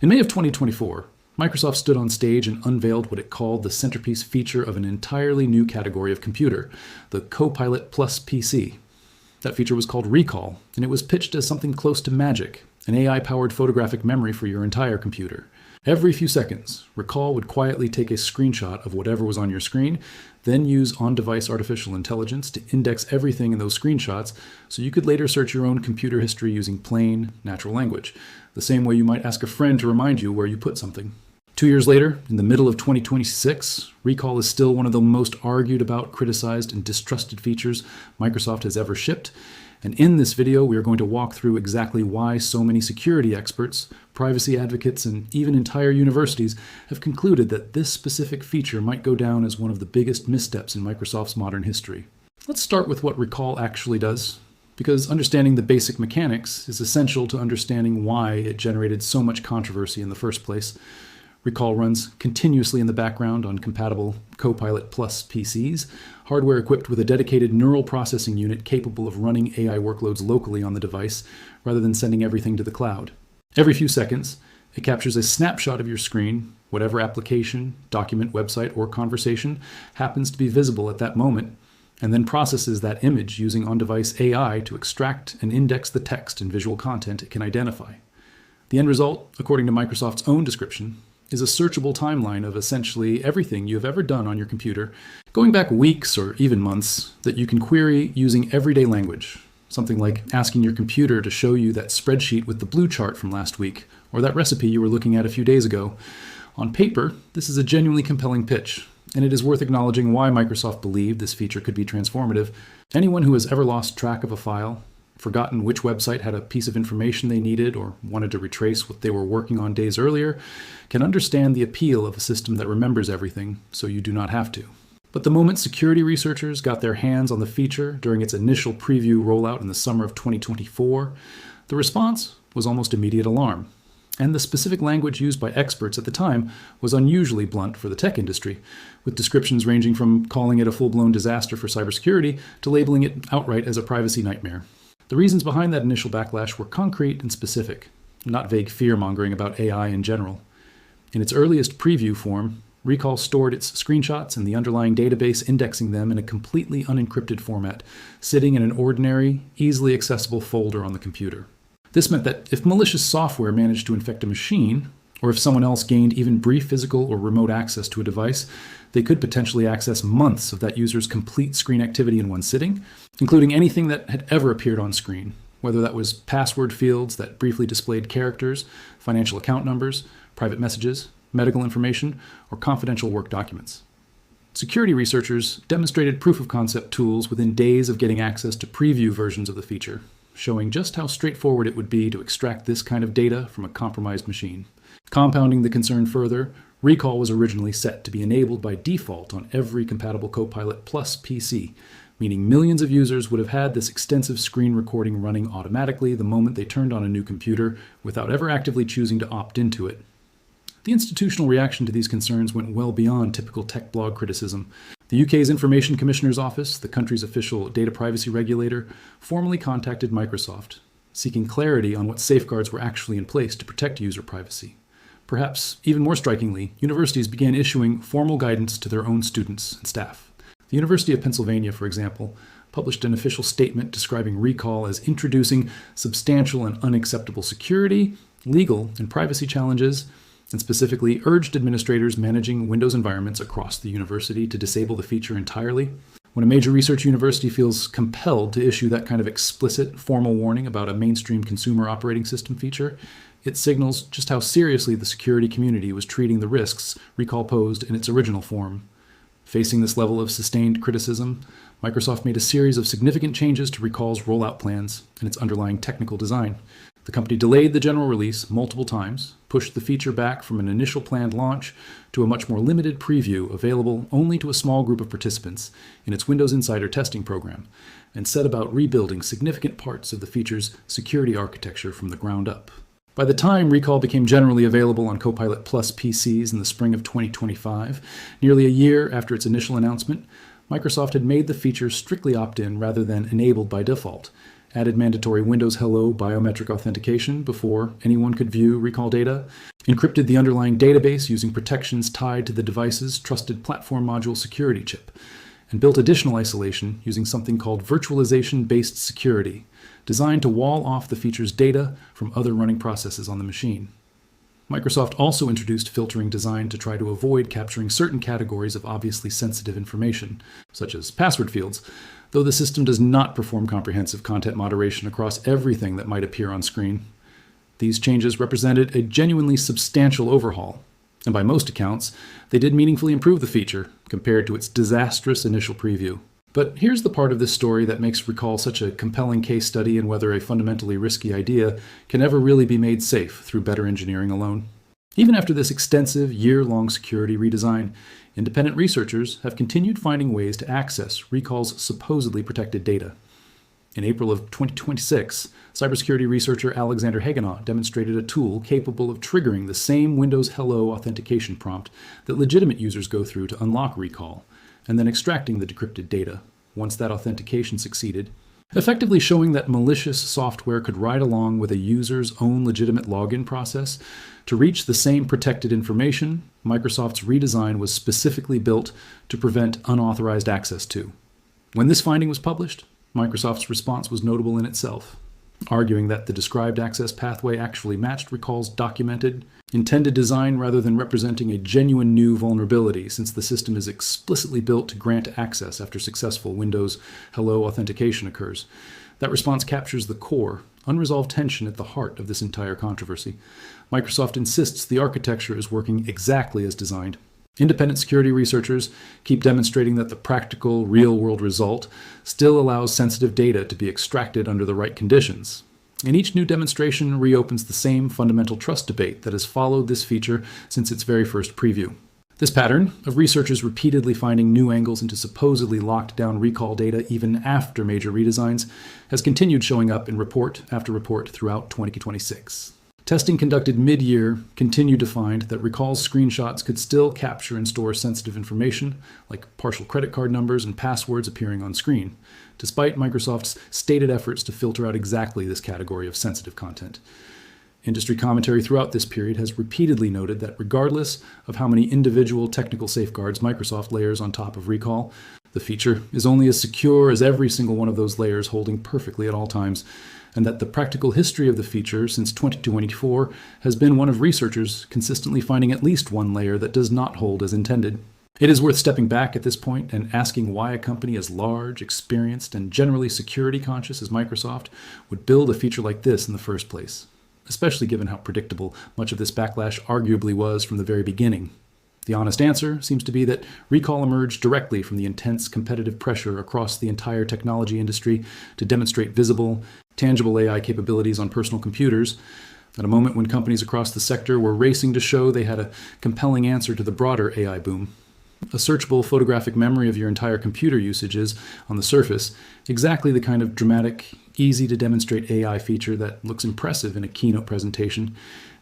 In May of 2024, Microsoft stood on stage and unveiled what it called the centerpiece feature of an entirely new category of computer, the Copilot Plus PC. That feature was called Recall, and it was pitched as something close to magic, an AI-powered photographic memory for your entire computer. Every few seconds, Recall would quietly take a screenshot of whatever was on your screen, then use on-device artificial intelligence to index everything in those screenshots so you could later search your own computer history using plain, natural language, the same way you might ask a friend to remind you where you put something. 2 years later, in the middle of 2026, Recall is still one of the most argued about, criticized, and distrusted features Microsoft has ever shipped. And in this video, we are going to walk through exactly why so many security experts, privacy advocates, and even entire universities have concluded that this specific feature might go down as one of the biggest missteps in Microsoft's modern history. Let's start with what Recall actually does, because understanding the basic mechanics is essential to understanding why it generated so much controversy in the first place. Recall runs continuously in the background on compatible Copilot Plus PCs, hardware equipped with a dedicated neural processing unit capable of running AI workloads locally on the device, rather than sending everything to the cloud. Every few seconds, it captures a snapshot of your screen, whatever application, document, website, or conversation happens to be visible at that moment, and then processes that image using on-device AI to extract and index the text and visual content it can identify. The end result, according to Microsoft's own description, is a searchable timeline of essentially everything you have ever done on your computer, going back weeks or even months, that you can query using everyday language. Something like asking your computer to show you that spreadsheet with the blue chart from last week, or that recipe you were looking at a few days ago. On paper, this is a genuinely compelling pitch, and it is worth acknowledging why Microsoft believed this feature could be transformative. Anyone who has ever lost track of a file, forgotten which website had a piece of information they needed, or wanted to retrace what they were working on days earlier, can understand the appeal of a system that remembers everything, so you do not have to. But the moment security researchers got their hands on the feature during its initial preview rollout in the summer of 2024, the response was almost immediate alarm. And the specific language used by experts at the time was unusually blunt for the tech industry, with descriptions ranging from calling it a full-blown disaster for cybersecurity to labeling it outright as a privacy nightmare. The reasons behind that initial backlash were concrete and specific, not vague fear-mongering about AI in general. In its earliest preview form, Recall stored its screenshots and the underlying database, indexing them in a completely unencrypted format, sitting in an ordinary, easily accessible folder on the computer. This meant that if malicious software managed to infect a machine, or if someone else gained even brief physical or remote access to a device, they could potentially access months of that user's complete screen activity in one sitting, including anything that had ever appeared on screen, whether that was password fields that briefly displayed characters, financial account numbers, private messages, medical information, or confidential work documents. Security researchers demonstrated proof-of-concept tools within days of getting access to preview versions of the feature, showing just how straightforward it would be to extract this kind of data from a compromised machine. Compounding the concern further, Recall was originally set to be enabled by default on every compatible Copilot Plus PC, meaning millions of users would have had this extensive screen recording running automatically the moment they turned on a new computer without ever actively choosing to opt into it. The institutional reaction to these concerns went well beyond typical tech blog criticism. The UK's Information Commissioner's Office, the country's official data privacy regulator, formally contacted Microsoft, seeking clarity on what safeguards were actually in place to protect user privacy. Perhaps even more strikingly, universities began issuing formal guidance to their own students and staff. The University of Pennsylvania, for example, published an official statement describing Recall as introducing substantial and unacceptable security, legal, and privacy challenges, and specifically urged administrators managing Windows environments across the university to disable the feature entirely. When a major research university feels compelled to issue that kind of explicit, formal warning about a mainstream consumer operating system feature, it signals just how seriously the security community was treating the risks Recall posed in its original form. Facing this level of sustained criticism, Microsoft made a series of significant changes to Recall's rollout plans and its underlying technical design. The company delayed the general release multiple times, pushed the feature back from an initial planned launch to a much more limited preview available only to a small group of participants in its Windows Insider testing program, and set about rebuilding significant parts of the feature's security architecture from the ground up. By the time Recall became generally available on Copilot Plus PCs in the spring of 2025, nearly a year after its initial announcement, Microsoft had made the feature strictly opt-in rather than enabled by default, added mandatory Windows Hello biometric authentication before anyone could view recall data, encrypted the underlying database using protections tied to the device's trusted platform module security chip, and built additional isolation using something called virtualization-based security, designed to wall off the feature's data from other running processes on the machine. Microsoft also introduced filtering designed to try to avoid capturing certain categories of obviously sensitive information, such as password fields, though the system does not perform comprehensive content moderation across everything that might appear on screen. These changes represented a genuinely substantial overhaul, and by most accounts, they did meaningfully improve the feature compared to its disastrous initial preview. But here's the part of this story that makes Recall such a compelling case study in whether a fundamentally risky idea can ever really be made safe through better engineering alone. Even after this extensive, year-long security redesign, independent researchers have continued finding ways to access Recall's supposedly protected data. In April of 2026, cybersecurity researcher Alexander Hagenaut demonstrated a tool capable of triggering the same Windows Hello authentication prompt that legitimate users go through to unlock Recall, and then extracting the decrypted data once that authentication succeeded, effectively showing that malicious software could ride along with a user's own legitimate login process to reach the same protected information Microsoft's redesign was specifically built to prevent unauthorized access to. When this finding was published, Microsoft's response was notable in itself, arguing that the described access pathway actually matched Recall's documented, intended design rather than representing a genuine new vulnerability, since the system is explicitly built to grant access after successful Windows Hello authentication occurs. That response captures the core, unresolved tension at the heart of this entire controversy. Microsoft insists the architecture is working exactly as designed. Independent security researchers keep demonstrating that the practical, real-world result still allows sensitive data to be extracted under the right conditions. And each new demonstration reopens the same fundamental trust debate that has followed this feature since its very first preview. This pattern of researchers repeatedly finding new angles into supposedly locked-down recall data even after major redesigns has continued showing up in report after report throughout 2026. Testing conducted mid-year continued to find that Recall's screenshots could still capture and store sensitive information, like partial credit card numbers and passwords appearing on screen, despite Microsoft's stated efforts to filter out exactly this category of sensitive content. Industry commentary throughout this period has repeatedly noted that regardless of how many individual technical safeguards Microsoft layers on top of Recall, the feature is only as secure as every single one of those layers holding perfectly at all times, and that the practical history of the feature since 2024 has been one of researchers consistently finding at least one layer that does not hold as intended. It is worth stepping back at this point and asking why a company as large, experienced, and generally security conscious as Microsoft would build a feature like this in the first place, especially given how predictable much of this backlash arguably was from the very beginning. The honest answer seems to be that Recall emerged directly from the intense competitive pressure across the entire technology industry to demonstrate visible, tangible AI capabilities on personal computers, at a moment when companies across the sector were racing to show they had a compelling answer to the broader AI boom. A searchable photographic memory of your entire computer usage is, on the surface, exactly the kind of dramatic, easy-to-demonstrate AI feature that looks impressive in a keynote presentation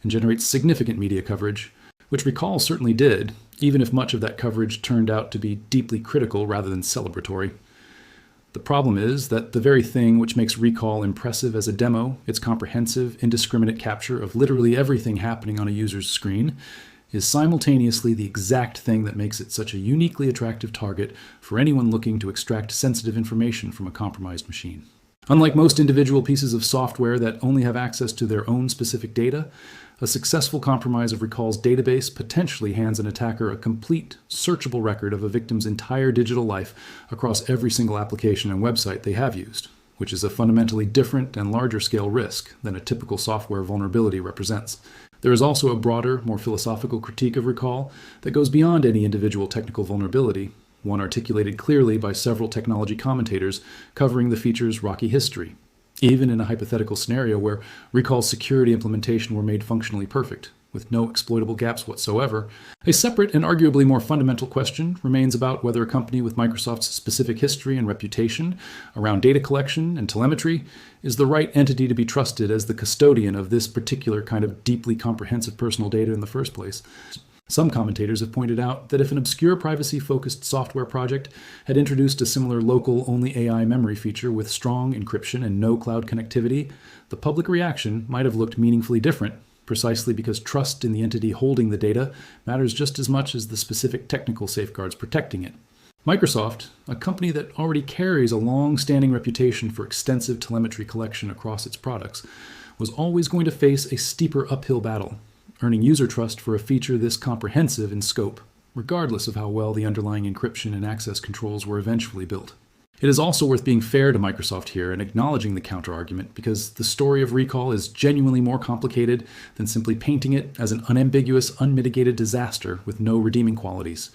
and generates significant media coverage, which Recall certainly did, even if much of that coverage turned out to be deeply critical rather than celebratory. The problem is that the very thing which makes Recall impressive as a demo, its comprehensive, indiscriminate capture of literally everything happening on a user's screen, is simultaneously the exact thing that makes it such a uniquely attractive target for anyone looking to extract sensitive information from a compromised machine. Unlike most individual pieces of software that only have access to their own specific data, a successful compromise of Recall's database potentially hands an attacker a complete, searchable record of a victim's entire digital life across every single application and website they have used, which is a fundamentally different and larger scale risk than a typical software vulnerability represents. There is also a broader, more philosophical critique of Recall that goes beyond any individual technical vulnerability, one articulated clearly by several technology commentators covering the feature's rocky history, even in a hypothetical scenario where Recall's security implementation were made functionally perfect, with no exploitable gaps whatsoever. A separate and arguably more fundamental question remains about whether a company with Microsoft's specific history and reputation around data collection and telemetry is the right entity to be trusted as the custodian of this particular kind of deeply comprehensive personal data in the first place. Some commentators have pointed out that if an obscure privacy-focused software project had introduced a similar local-only AI memory feature with strong encryption and no cloud connectivity, the public reaction might have looked meaningfully different, precisely because trust in the entity holding the data matters just as much as the specific technical safeguards protecting it. Microsoft, a company that already carries a long-standing reputation for extensive telemetry collection across its products, was always going to face a steeper uphill battle, earning user trust for a feature this comprehensive in scope, regardless of how well the underlying encryption and access controls were eventually built. It is also worth being fair to Microsoft here and acknowledging the counterargument, because the story of recall is genuinely more complicated than simply painting it as an unambiguous, unmitigated disaster with no redeeming qualities.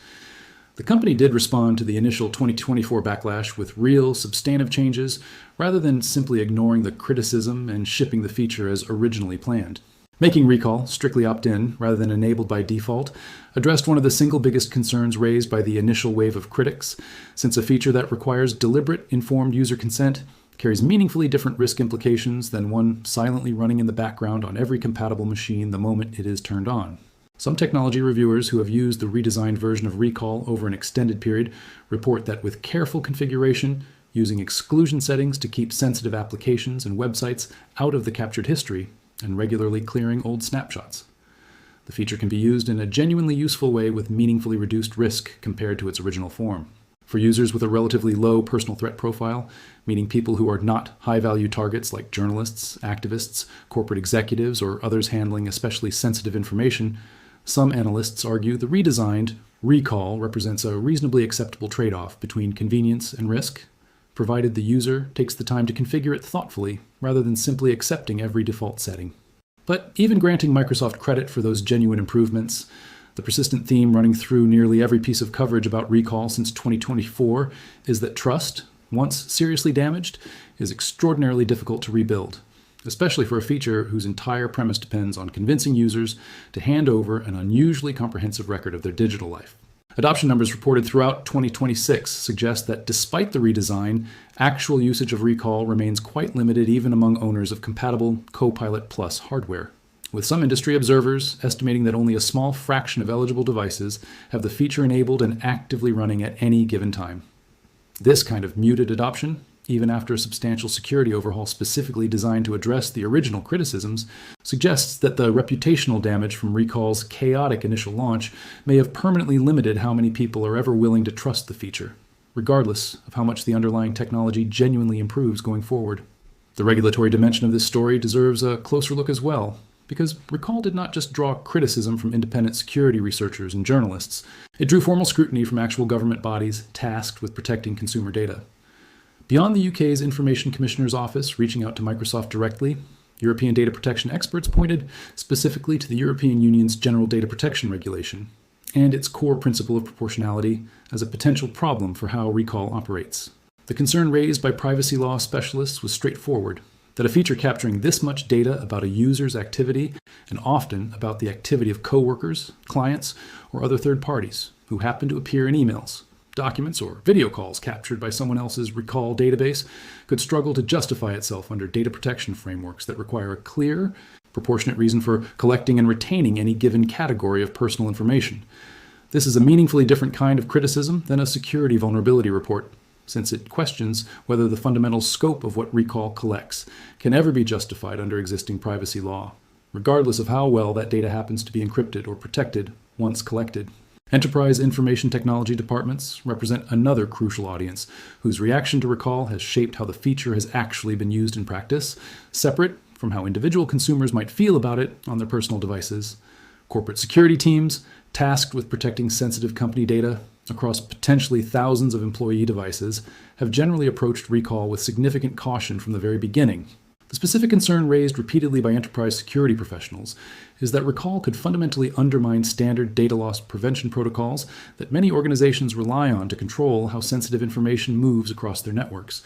The company did respond to the initial 2024 backlash with real, substantive changes, rather than simply ignoring the criticism and shipping the feature as originally planned. Making recall strictly opt-in rather than enabled by default addressed one of the single biggest concerns raised by the initial wave of critics, since a feature that requires deliberate, informed user consent carries meaningfully different risk implications than one silently running in the background on every compatible machine the moment it is turned on. Some technology reviewers who have used the redesigned version of Recall over an extended period report that with careful configuration, using exclusion settings to keep sensitive applications and websites out of the captured history, and regularly clearing old snapshots, the feature can be used in a genuinely useful way with meaningfully reduced risk compared to its original form. For users with a relatively low personal threat profile, meaning people who are not high-value targets like journalists, activists, corporate executives, or others handling especially sensitive information, some analysts argue the redesigned Recall represents a reasonably acceptable trade-off between convenience and risk, provided the user takes the time to configure it thoughtfully rather than simply accepting every default setting. But even granting Microsoft credit for those genuine improvements, the persistent theme running through nearly every piece of coverage about recall since 2024 is that trust, once seriously damaged, is extraordinarily difficult to rebuild, especially for a feature whose entire premise depends on convincing users to hand over an unusually comprehensive record of their digital life. Adoption numbers reported throughout 2026 suggest that despite the redesign, actual usage of Recall remains quite limited even among owners of compatible Copilot Plus hardware, with some industry observers estimating that only a small fraction of eligible devices have the feature enabled and actively running at any given time. This kind of muted adoption, even after a substantial security overhaul specifically designed to address the original criticisms, suggests that the reputational damage from Recall's chaotic initial launch may have permanently limited how many people are ever willing to trust the feature, regardless of how much the underlying technology genuinely improves going forward. The regulatory dimension of this story deserves a closer look as well, because Recall did not just draw criticism from independent security researchers and journalists. It drew formal scrutiny from actual government bodies tasked with protecting consumer data. Beyond the UK's Information Commissioner's Office reaching out to Microsoft directly, European data protection experts pointed specifically to the European Union's General Data Protection Regulation and its core principle of proportionality as a potential problem for how Recall operates. The concern raised by privacy law specialists was straightforward, that a feature capturing this much data about a user's activity, and often about the activity of coworkers, clients, or other third parties who happen to appear in emails, documents, or video calls captured by someone else's Recall database, could struggle to justify itself under data protection frameworks that require a clear, proportionate reason for collecting and retaining any given category of personal information. This is a meaningfully different kind of criticism than a security vulnerability report, since it questions whether the fundamental scope of what Recall collects can ever be justified under existing privacy law, regardless of how well that data happens to be encrypted or protected once collected. Enterprise information technology departments represent another crucial audience whose reaction to Recall has shaped how the feature has actually been used in practice, separate from how individual consumers might feel about it on their personal devices. Corporate security teams, tasked with protecting sensitive company data across potentially thousands of employee devices, have generally approached Recall with significant caution from the very beginning. The specific concern raised repeatedly by enterprise security professionals is that Recall could fundamentally undermine standard data loss prevention protocols that many organizations rely on to control how sensitive information moves across their networks.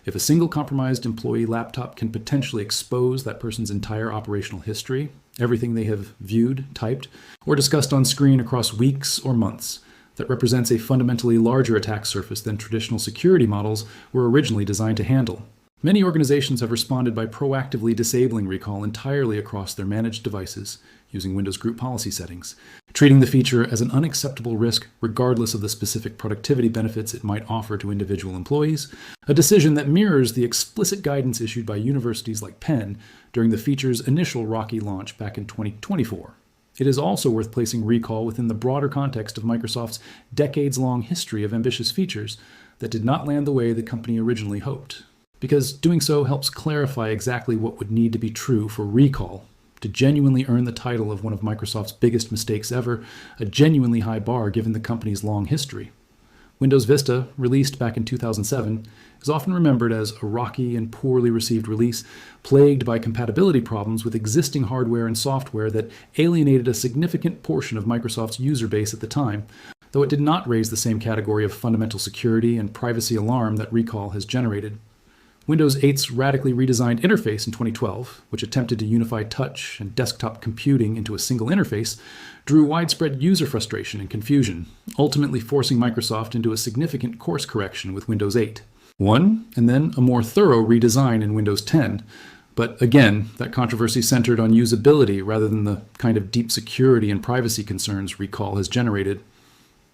If a single compromised employee laptop can potentially expose that person's entire operational history, everything they have viewed, typed, or discussed on screen across weeks or months, that represents a fundamentally larger attack surface than traditional security models were originally designed to handle. Many organizations have responded by proactively disabling Recall entirely across their managed devices using Windows Group policy settings, treating the feature as an unacceptable risk regardless of the specific productivity benefits it might offer to individual employees, a decision that mirrors the explicit guidance issued by universities like Penn during the feature's initial rocky launch back in 2024. It is also worth placing recall within the broader context of Microsoft's decades-long history of ambitious features that did not land the way the company originally hoped, because doing so helps clarify exactly what would need to be true for recall to genuinely earn the title of one of Microsoft's biggest mistakes ever, a genuinely high bar given the company's long history. Windows Vista, released back in 2007, is often remembered as a rocky and poorly received release, plagued by compatibility problems with existing hardware and software that alienated a significant portion of Microsoft's user base at the time, though it did not raise the same category of fundamental security and privacy alarm that recall has generated. Windows 8's radically redesigned interface in 2012, which attempted to unify touch and desktop computing into a single interface, drew widespread user frustration and confusion, ultimately forcing Microsoft into a significant course correction with Windows 8. One, and then a more thorough redesign in Windows 10. But again, that controversy centered on usability rather than the kind of deep security and privacy concerns recall has generated.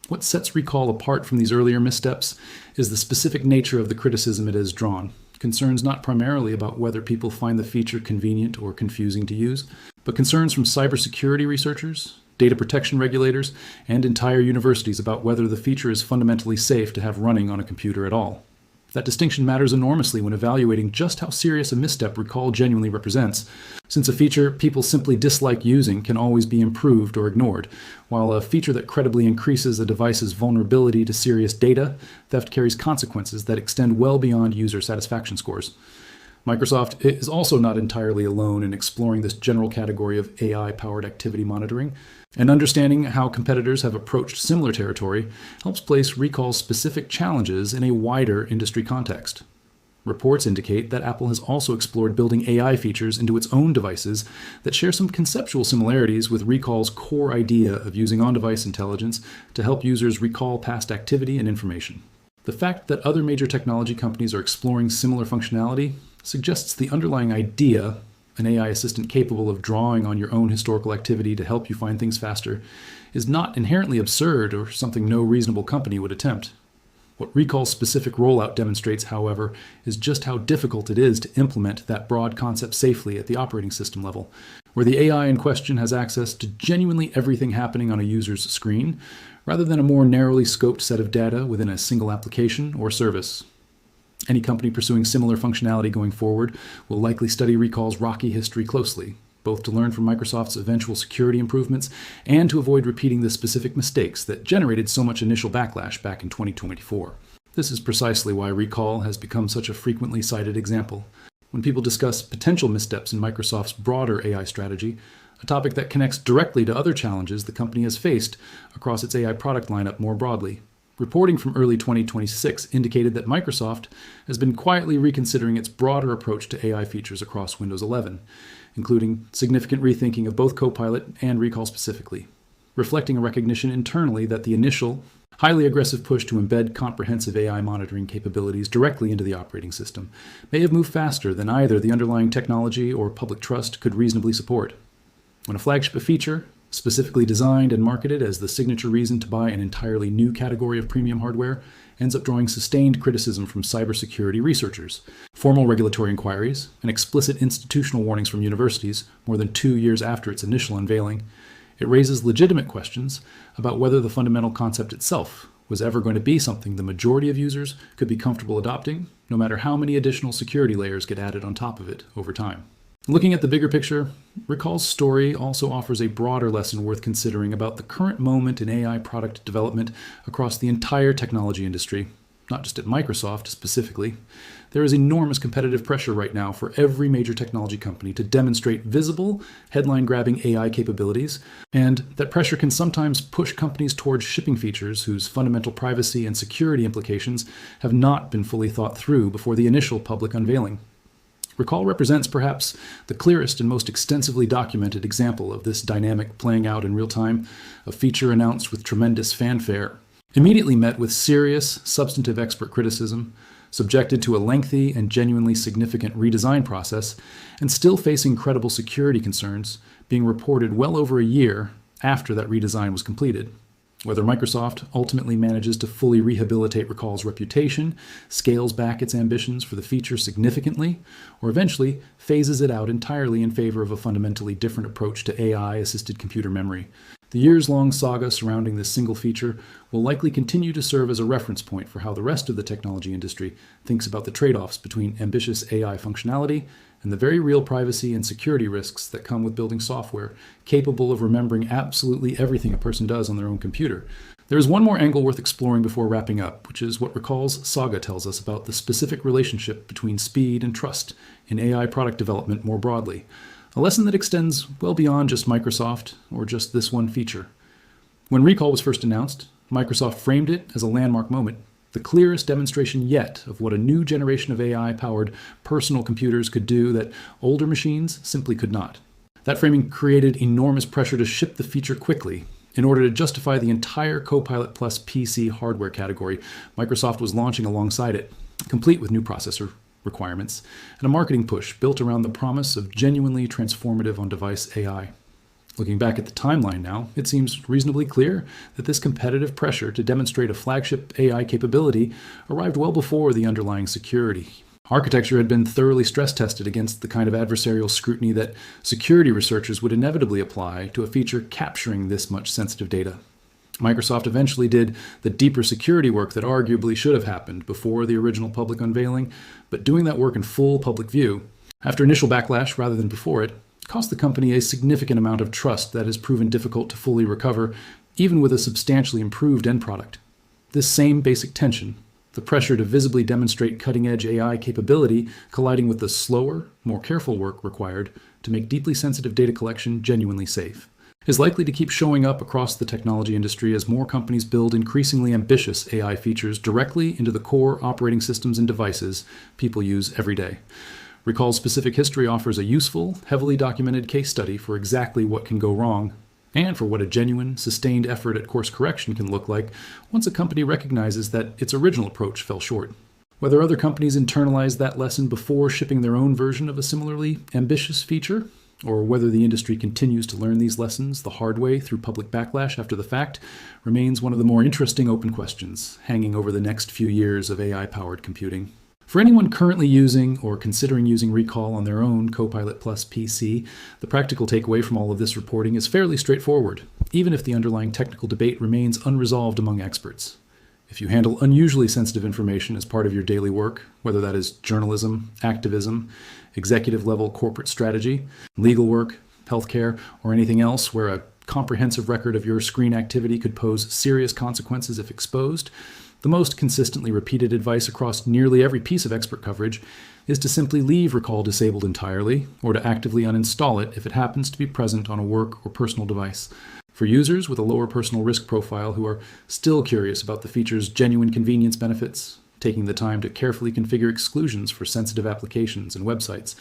What sets recall apart from these earlier missteps is the specific nature of the criticism it has drawn. Concerns not primarily about whether people find the feature convenient or confusing to use, but concerns from cybersecurity researchers, data protection regulators, and entire universities about whether the feature is fundamentally safe to have running on a computer at all. That distinction matters enormously when evaluating just how serious a misstep recall genuinely represents, since a feature people simply dislike using can always be improved or ignored, while a feature that credibly increases a device's vulnerability to serious data theft carries consequences that extend well beyond user satisfaction scores. Microsoft is also not entirely alone in exploring this general category of AI-powered activity monitoring, and understanding how competitors have approached similar territory helps place recall's specific challenges in a wider industry context. Reports indicate that Apple has also explored building AI features into its own devices that share some conceptual similarities with recall's core idea of using on-device intelligence to help users recall past activity and information. The fact that other major technology companies are exploring similar functionality suggests the underlying idea, an AI assistant capable of drawing on your own historical activity to help you find things faster, is not inherently absurd or something no reasonable company would attempt. What Recall's specific rollout demonstrates, however, is just how difficult it is to implement that broad concept safely at the operating system level, where the AI in question has access to genuinely everything happening on a user's screen, rather than a more narrowly scoped set of data within a single application or service. Any company pursuing similar functionality going forward will likely study Recall's rocky history closely, both to learn from Microsoft's eventual security improvements and to avoid repeating the specific mistakes that generated so much initial backlash back in 2024. This is precisely why Recall has become such a frequently cited example. When people discuss potential missteps in Microsoft's broader AI strategy, a topic that connects directly to other challenges the company has faced across its AI product lineup more broadly. Reporting from early 2026 indicated that Microsoft has been quietly reconsidering its broader approach to AI features across Windows 11, including significant rethinking of both Copilot and Recall specifically, reflecting a recognition internally that the initial, highly aggressive push to embed comprehensive AI monitoring capabilities directly into the operating system may have moved faster than either the underlying technology or public trust could reasonably support. When a flagship feature, specifically designed and marketed as the signature reason to buy an entirely new category of premium hardware, ends up drawing sustained criticism from cybersecurity researchers, formal regulatory inquiries, and explicit institutional warnings from universities more than 2 years after its initial unveiling, it raises legitimate questions about whether the fundamental concept itself was ever going to be something the majority of users could be comfortable adopting, no matter how many additional security layers get added on top of it over time. Looking at the bigger picture, Recall's story also offers a broader lesson worth considering about the current moment in AI product development across the entire technology industry, not just at Microsoft specifically. There is enormous competitive pressure right now for every major technology company to demonstrate visible, headline-grabbing AI capabilities, and that pressure can sometimes push companies towards shipping features whose fundamental privacy and security implications have not been fully thought through before the initial public unveiling. Recall represents perhaps the clearest and most extensively documented example of this dynamic playing out in real time, a feature announced with tremendous fanfare, immediately met with serious, substantive expert criticism, subjected to a lengthy and genuinely significant redesign process, and still facing credible security concerns, being reported well over a year after that redesign was completed. Whether Microsoft ultimately manages to fully rehabilitate Recall's reputation, scales back its ambitions for the feature significantly, or eventually phases it out entirely in favor of a fundamentally different approach to AI-assisted computer memory. The years-long saga surrounding this single feature will likely continue to serve as a reference point for how the rest of the technology industry thinks about the trade-offs between ambitious AI functionality and the very real privacy and security risks that come with building software capable of remembering absolutely everything a person does on their own computer. There is one more angle worth exploring before wrapping up, which is what Recall's saga tells us about the specific relationship between speed and trust in AI product development more broadly. A lesson that extends well beyond just Microsoft or just this one feature. When Recall was first announced, Microsoft framed it as a landmark moment, the clearest demonstration yet of what a new generation of AI-powered personal computers could do that older machines simply could not. That framing created enormous pressure to ship the feature quickly. In order to justify the entire Copilot Plus PC hardware category, Microsoft was launching alongside it, complete with new processor requirements, and a marketing push built around the promise of genuinely transformative on-device AI. Looking back at the timeline now, it seems reasonably clear that this competitive pressure to demonstrate a flagship AI capability arrived well before the underlying security. Architecture had been thoroughly stress-tested against the kind of adversarial scrutiny that security researchers would inevitably apply to a feature capturing this much sensitive data. Microsoft eventually did the deeper security work that arguably should have happened before the original public unveiling, but doing that work in full public view, after initial backlash rather than before it, cost the company a significant amount of trust that has proven difficult to fully recover, even with a substantially improved end product. This same basic tension, the pressure to visibly demonstrate cutting-edge AI capability colliding with the slower, more careful work required to make deeply sensitive data collection genuinely safe, is likely to keep showing up across the technology industry as more companies build increasingly ambitious AI features directly into the core operating systems and devices people use every day. Recall's specific history offers a useful, heavily documented case study for exactly what can go wrong, and for what a genuine, sustained effort at course correction can look like once a company recognizes that its original approach fell short. Whether other companies internalize that lesson before shipping their own version of a similarly ambitious feature, or whether the industry continues to learn these lessons the hard way through public backlash after the fact, remains one of the more interesting open questions hanging over the next few years of AI-powered computing. For anyone currently using or considering using Recall on their own Copilot Plus PC, the practical takeaway from all of this reporting is fairly straightforward, even if the underlying technical debate remains unresolved among experts. If you handle unusually sensitive information as part of your daily work, whether that is journalism, activism, executive-level corporate strategy, legal work, healthcare, or anything else where a comprehensive record of your screen activity could pose serious consequences if exposed, the most consistently repeated advice across nearly every piece of expert coverage is to simply leave Recall disabled entirely, or to actively uninstall it if it happens to be present on a work or personal device. For users with a lower personal risk profile who are still curious about the feature's genuine convenience benefits, taking the time to carefully configure exclusions for sensitive applications and websites,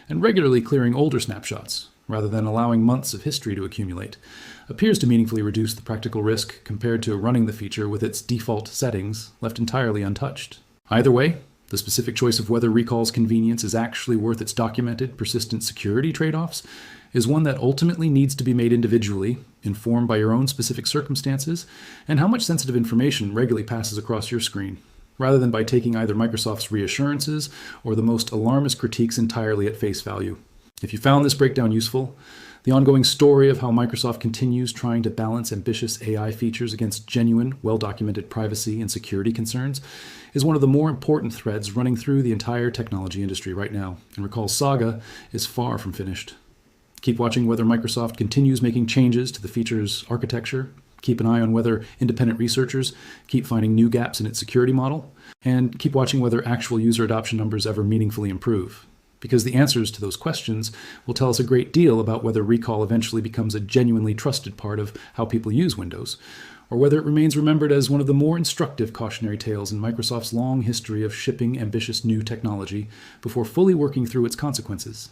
and regularly clearing older snapshots, rather than allowing months of history to accumulate, appears to meaningfully reduce the practical risk compared to running the feature with its default settings left entirely untouched. Either way, the specific choice of whether Recall's convenience is actually worth its documented, persistent security trade-offs is one that ultimately needs to be made individually, informed by your own specific circumstances, and how much sensitive information regularly passes across your screen, rather than by taking either Microsoft's reassurances or the most alarmist critiques entirely at face value. If you found this breakdown useful, the ongoing story of how Microsoft continues trying to balance ambitious AI features against genuine, well-documented privacy and security concerns is one of the more important threads running through the entire technology industry right now, and Recall's saga is far from finished. Keep watching whether Microsoft continues making changes to the feature's architecture, keep an eye on whether independent researchers keep finding new gaps in its security model, and keep watching whether actual user adoption numbers ever meaningfully improve. Because the answers to those questions will tell us a great deal about whether Recall eventually becomes a genuinely trusted part of how people use Windows, or whether it remains remembered as one of the more instructive cautionary tales in Microsoft's long history of shipping ambitious new technology before fully working through its consequences.